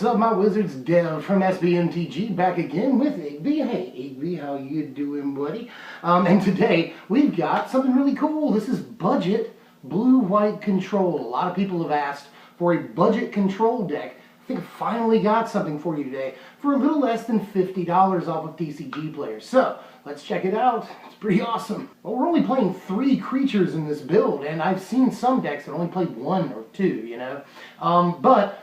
What's up, my wizards? Dev from MTG back again with Igby. Hey Igby, how you doing, buddy? And today we've got something really cool. This is budget blue-white control. A lot of people have asked for a budget control deck. I think I finally got something for you today for a little less than $50 off of TCG players. So let's check it out. It's pretty awesome. Well, we're only playing 3 creatures in this build, and I've seen some decks that only play 1 or 2, you know. But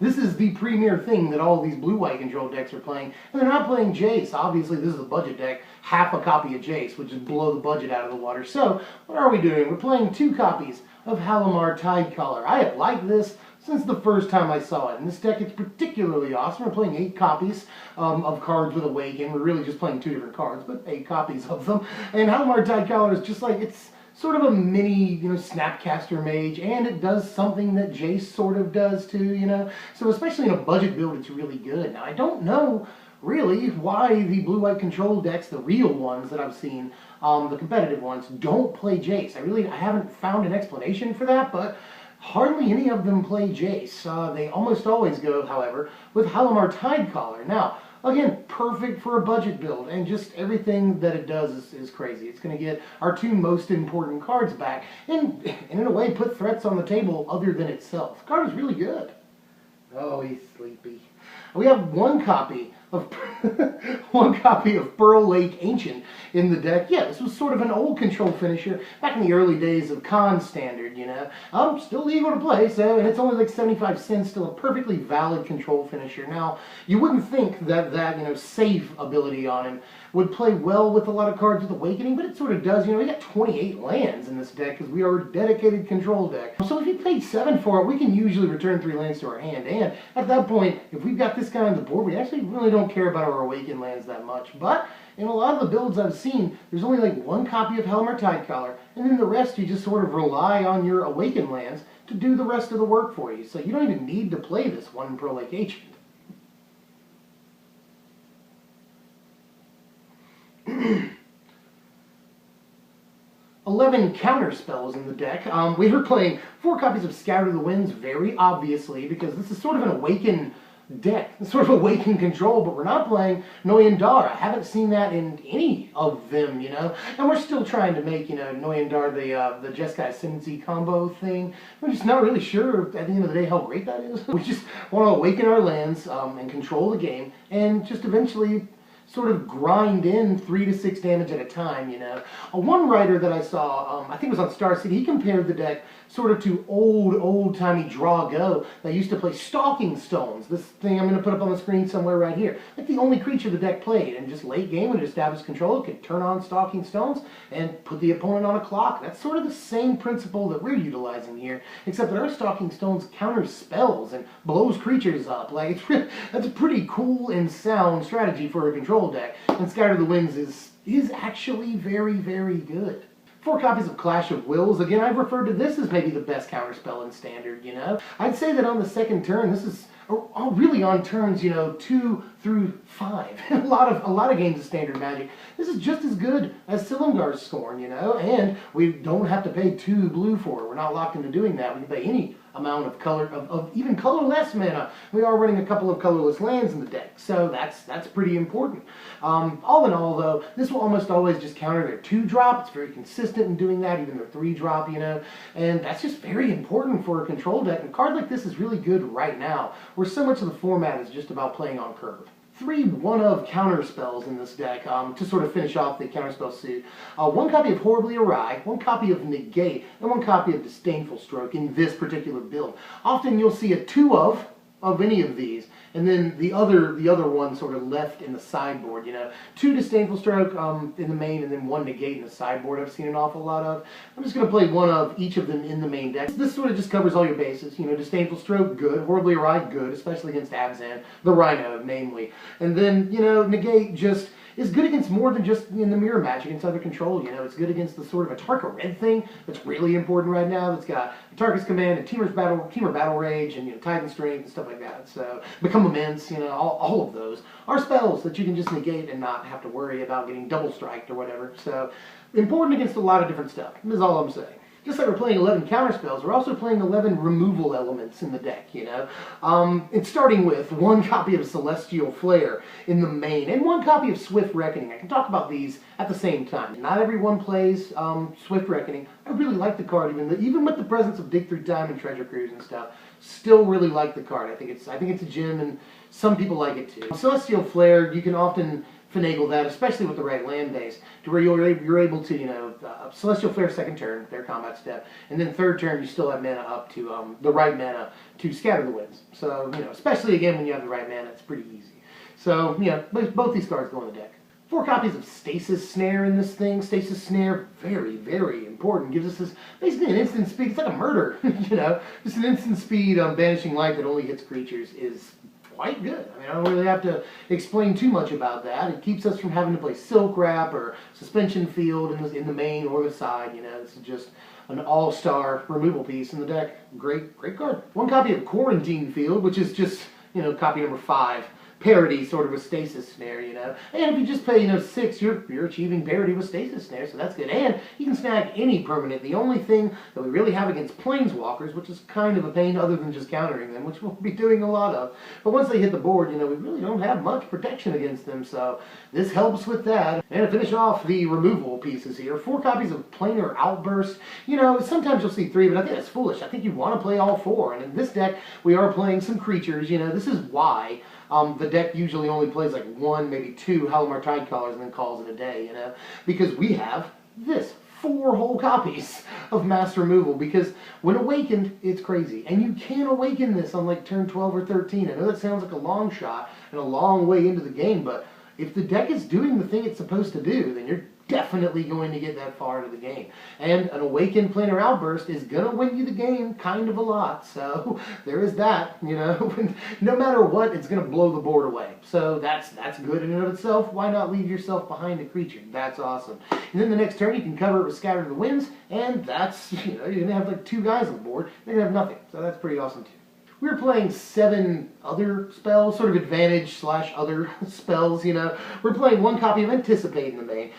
this is the premier thing that all these blue-white control decks are playing, and they're not playing Jace. Obviously, this is a budget deck, half a copy of Jace, which is blow the budget out of the water. So what are we doing? We're playing 2 copies of Halimar Tidecaller. I have liked this since the first time I saw it. In this deck, it's particularly awesome. We're playing 8 copies of cards with Awaken. We're really just playing 2 different cards, but 8 copies of them. And Halimar Tidecaller is just like, it's sort of a mini, you know, Snapcaster Mage, and it does something that Jace sort of does too, you know. So especially in a budget build, it's really good. Now, I don't know really why the blue-white control decks, the real ones that I've seen, the competitive ones, don't play Jace. I haven't found an explanation for that, but hardly any of them play Jace. They almost always go, however, with Halimar Tidecaller. Now, again, perfect for a budget build, and just everything that it does is crazy. It's going to get our 2 most important cards back, and in a way put threats on the table other than itself. The card is really good. Oh, he's sleepy. We have 1 copy of one copy of Pearl Lake Ancient in the deck. Yeah, this was sort of an old control finisher back in the early days of Con Standard, you know. Still legal to play, so, and it's only like 75 cents, still a perfectly valid control finisher. Now, you wouldn't think that you know, save ability on him would play well with a lot of cards with Awakening, but it sort of does. You know, we got 28 lands in this deck because we are a dedicated control deck. So if you paid 7 for it, we can usually return 3 lands to our hand. And at that point, if we've got this guy on the board, we actually really don't care about our Awaken lands that much. But in a lot of the builds I've seen, there's only like 1 copy of Halimar Tidecaller, and then the rest you just sort of rely on your Awaken lands to do the rest of the work for you. So you don't even need to play this 1 Pearl Lake Ancient. 11 counter spells in the deck. We were playing 4 copies of Scatter the Winds, very obviously, because this is sort of an Awaken deck. It's sort of Awaken control, but we're not playing Noyandar. I haven't seen that in any of them, you know. And we're still trying to make, you know, Noyandar the Jeskai Ascendancy combo thing. We're just not really sure at the end of the day how great that is. We just want to awaken our lands and control the game, and just eventually sort of grind in 3 to 6 damage at a time, you know. One writer that I saw, I think it was on Star City, he compared the deck sort of to old-timey draw-go that used to play Stalking Stones. This thing I'm going to put up on the screen somewhere right here. Like the only creature the deck played, and just late game when it established control, it could turn on Stalking Stones and put the opponent on a clock. That's sort of the same principle that we're utilizing here, except that our Stalking Stones counter spells and blows creatures up. Like, that's a pretty cool and sound strategy for a control deck, and Scatter the Winds is actually very, very good. 4 copies of Clash of Wills. Again, I've referred to this as maybe the best counterspell in Standard, you know. I'd say that on the second turn, this is really on turns, you know, 2 through 5. a lot of games of Standard Magic, this is just as good as Silumgar's Scorn, you know, and we don't have to pay 2 blue for it. We're not locked into doing that. We can pay any amount of color, of even colorless mana. We are running a couple of colorless lands in the deck, so that's pretty important. All in all, though, this will almost always just counter their 2-drop. It's very consistent in doing that, even their 3-drop, you know, and that's just very important for a control deck. And a card like this is really good right now, where so much of the format is just about playing on curve. 3 one-of counter spells in this deck to sort of finish off the counterspell suit. 1 copy of Horribly Awry, 1 copy of Negate, and 1 copy of Disdainful Stroke in this particular build. Often you'll see a 2 of any of these, and then the other one sort of left in the sideboard, you know. 2 Disdainful Stroke in the main, and then 1 Negate in the sideboard I've seen an awful lot of. I'm just going to play 1 of each of them in the main deck. This sort of just covers all your bases. You know, Disdainful Stroke, good. Horribly Awry, good, especially against Abzan, the Rhino, namely. And then, you know, Negate just is good against more than just in the mirror match against other control. You know, it's good against the sort of a Tarka Red thing that's really important right now. That's got Tarka's Command and Teamer Battle Rage and, you know, Titan Strength and stuff like that. So Become Immense, you know, all of those are spells that you can just negate and not have to worry about getting double striked or whatever. So important against a lot of different stuff. Is all I'm saying. just like we're playing 11 counterspells, we're also playing 11 removal elements in the deck, you know. It's starting with one copy of Celestial Flare in the main, and one copy of Swift Reckoning. I can talk about these at the same time. Not everyone plays Swift Reckoning. I really like the card, even with the presence of Dig Through Time and Treasure Cruise and stuff. Still really like the card. I think it's a gem, and some people like it too. Celestial Flare, you can often finagle that, especially with the right land base, to where you're able to, you know, Celestial Flare second turn, their combat step, and then third turn you still have mana up to the right mana to scatter the winds. So, you know, especially again when you have the right mana, it's pretty easy. So, yeah, both these cards go in the deck. 4 copies of Stasis Snare in this thing. Stasis Snare, very, very important. Gives us this, basically an instant speed. It's like a murder, you know. Just an instant speed banishing light that only hits creatures is quite good. I mean, I don't really have to explain too much about that. It keeps us from having to play Silk Wrap or Suspension Field in the main or the side, you know. This is just an all-star removal piece in the deck. Great, great card. 1 copy of Quarantine Field, which is just, you know, copy number 5. Parity, sort of a Stasis Snare, you know. And if you just play, you know, 6, you're achieving parity with Stasis Snare, so that's good. And you can snag any permanent. The only thing that we really have against Planeswalkers, which is kind of a pain other than just countering them, which we'll be doing a lot of. But once they hit the board, you know, we really don't have much protection against them, so this helps with that. And to finish off the removal pieces here, 4 copies of Planar Outburst. You know, sometimes you'll see 3, but I think that's foolish. I think you want to play all 4. And in this deck, we are playing some creatures, you know. This is why the deck usually only plays like 1, maybe 2 Halimar Tidecallers and then calls it a day, you know, because we have this 4 whole copies of mass removal, because when awakened, it's crazy. And you can awaken this on like turn 12 or 13. I know that sounds like a long shot and a long way into the game, but if the deck is doing the thing it's supposed to do, then you're definitely going to get that far into the game. And an Awakened Planar Outburst is going to win you the game kind of a lot. So there is that, you know. No matter what, it's going to blow the board away. So that's good in and of itself. Why not leave yourself behind a creature? That's awesome. And then the next turn you can cover it with Scatter the Winds, and that's, you know, you're going to have like 2 guys on the board. They're going to have nothing. So that's pretty awesome too. We were playing 7 other spells, sort of advantage/other spells, you know. We're playing 1 copy of Anticipate in the main.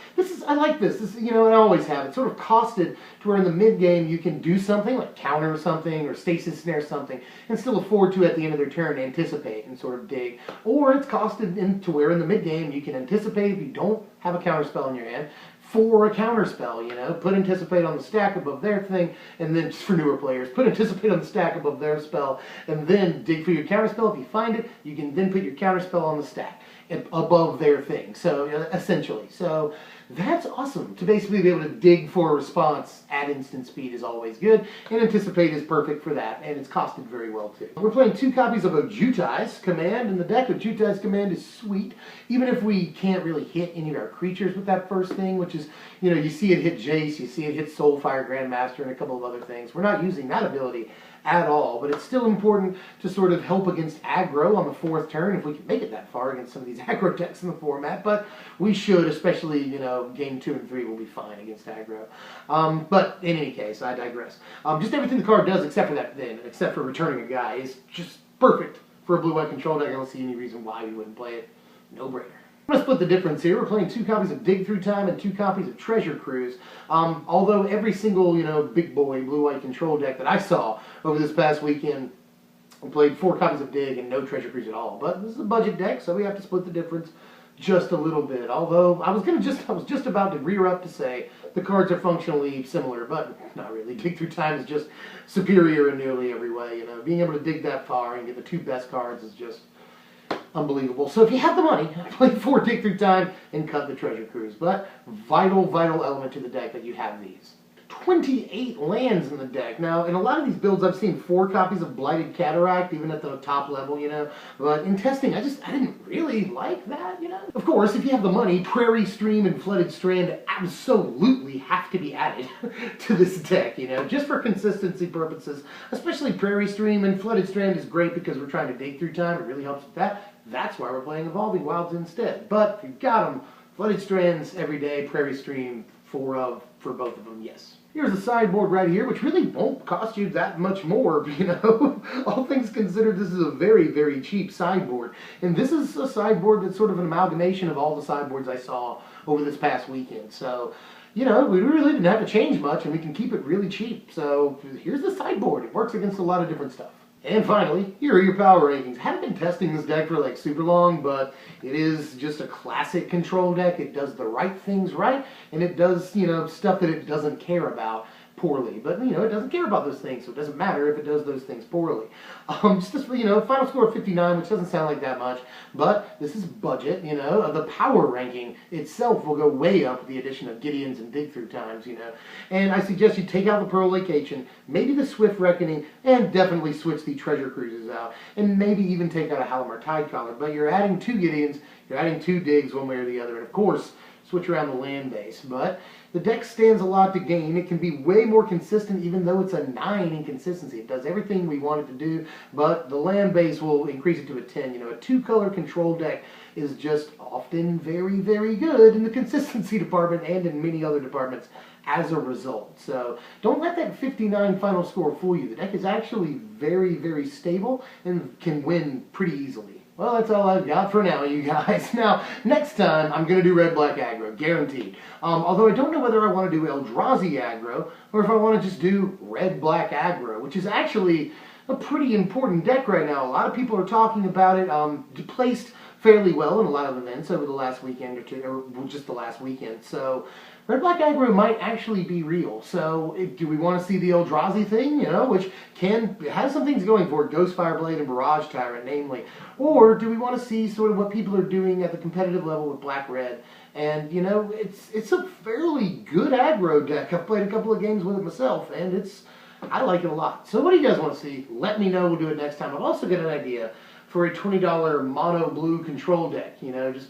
I like this. You know, I always have. It's sort of costed to where in the mid-game you can do something, like counter something or Stasis Snare something, and still afford to, at the end of their turn, anticipate and sort of dig. Or it's costed to where in the mid-game you can anticipate if you don't have a counter spell in your hand, for a counter spell, you know. Put Anticipate on the stack above their thing, and then, just for newer players, put Anticipate on the stack above their spell, and then dig for your counter spell. If you find it, you can then put your counter spell on the stack above their thing, so essentially. So that's awesome. To basically be able to dig for a response at instant speed is always good, and Anticipate is perfect for that, and it's costed very well too. We're playing 2 copies of Ojutai's Command in the deck. Ojutai's Command is sweet, even if we can't really hit any of our creatures with that first thing, which is, you know, you see it hit Jace, you see it hit Soulfire Grandmaster, and a couple of other things. We're not using that ability at all, but it's still important to sort of help against aggro on the 4th turn, if we can make it that far against some of these aggro decks in the format, but we should, especially, you know, game 2 and 3 will be fine against aggro. But in any case, I digress. Just everything the card does, except for that, then, except for returning a guy, is just perfect for a blue-white control deck. I don't see any reason why we wouldn't play it. No-brainer. I'm going to split the difference here. We're playing 2 copies of Dig Through Time and 2 copies of Treasure Cruise. Although every single, you know, big boy blue-white control deck that I saw over this past weekend, we played 4 copies of Dig and no Treasure Cruise at all. But this is a budget deck, so we have to split the difference just a little bit. Although I was just about to rear up to say the cards are functionally similar, but not really. Dig Through Time is just superior in nearly every way. You know, being able to dig that far and get the 2 best cards is just unbelievable. So if you have the money, play 4 Dig Through Time and cut the Treasure Cruise. But vital, vital element to the deck that you have these. 28 lands in the deck. Now, in a lot of these builds, I've seen 4 copies of Blighted Cataract, even at the top level, you know. But in testing, I didn't really like that, you know. Of course, if you have the money, Prairie, Stream, and Flooded Strand absolutely have to be added to this deck, you know, just for consistency purposes. Especially Prairie Stream and Flooded Strand is great because we're trying to dig through time. It really helps with that. That's why we're playing Evolving Wilds instead. But if you've got them, Flooded Strands every day, Prairie Stream for both of them, yes. Here's a sideboard right here, which really won't cost you that much more, you know. All things considered, this is a very, very cheap sideboard. And this is a sideboard that's sort of an amalgamation of all the sideboards I saw over this past weekend. So you know, we really didn't have to change much, and we can keep it really cheap. So here's the sideboard. It works against a lot of different stuff. And finally, here are your power rankings. I haven't been testing this deck for like super long, but it is just a classic control deck. It does the right things right, and it does, you know, stuff that it doesn't care about poorly. But, you know, it doesn't care about those things, so it doesn't matter if it does those things poorly. You know, final score of 59, which doesn't sound like that much, but this is budget, you know. The power ranking itself will go way up with the addition of Gideons and dig-through times, you know. And I suggest you take out the Pearl Location, maybe the Swift Reckoning, and definitely switch the Treasure Cruises out. And maybe even take out a Halimar Tidecaller. But you're adding 2 Gideons, you're adding 2 digs one way or the other, and of course, switch around the land base. But the deck stands a lot to gain. It can be way more consistent even though it's a 9 in consistency. It does everything we want it to do, but the land base will increase it to a 10. You know, a 2-color control deck is just often very, very good in the consistency department and in many other departments as a result. So don't let that 59 final score fool you. The deck is actually very, very stable and can win pretty easily. Well, that's all I've got for now, you guys. Now, next time, I'm going to do red-black aggro, guaranteed. Although I don't know whether I want to do Eldrazi aggro, or if I want to just do red-black aggro, which is actually a pretty important deck right now. A lot of people are talking about it. Placed fairly well in a lot of events over the last weekend or two, or just the last weekend. So red-black aggro might actually be real. So do we want to see the Eldrazi thing, you know, which has some things going for it, Ghost Fireblade and Barrage Tyrant, namely. Or do we want to see sort of what people are doing at the competitive level with black-red? And, you know, it's a fairly good aggro deck. I've played a couple of games with it myself, and I like it a lot. So what do you guys want to see? Let me know. We'll do it next time. I've also got an idea for a $20 mono blue control deck. You know, just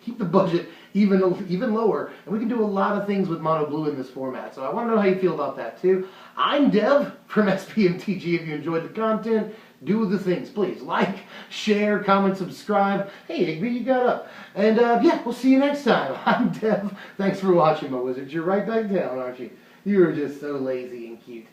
keep the budget even lower, and we can do a lot of things with mono blue in this format. So I want to know how you feel about that too. I'm Dev from SPMTG. If you enjoyed the content, do the things, please. Like, share, comment, subscribe. Hey, Igby, you got up. And yeah, we'll see you next time. I'm Dev. Thanks for watching, my wizards. You're right back down, aren't you? You are just so lazy and cute.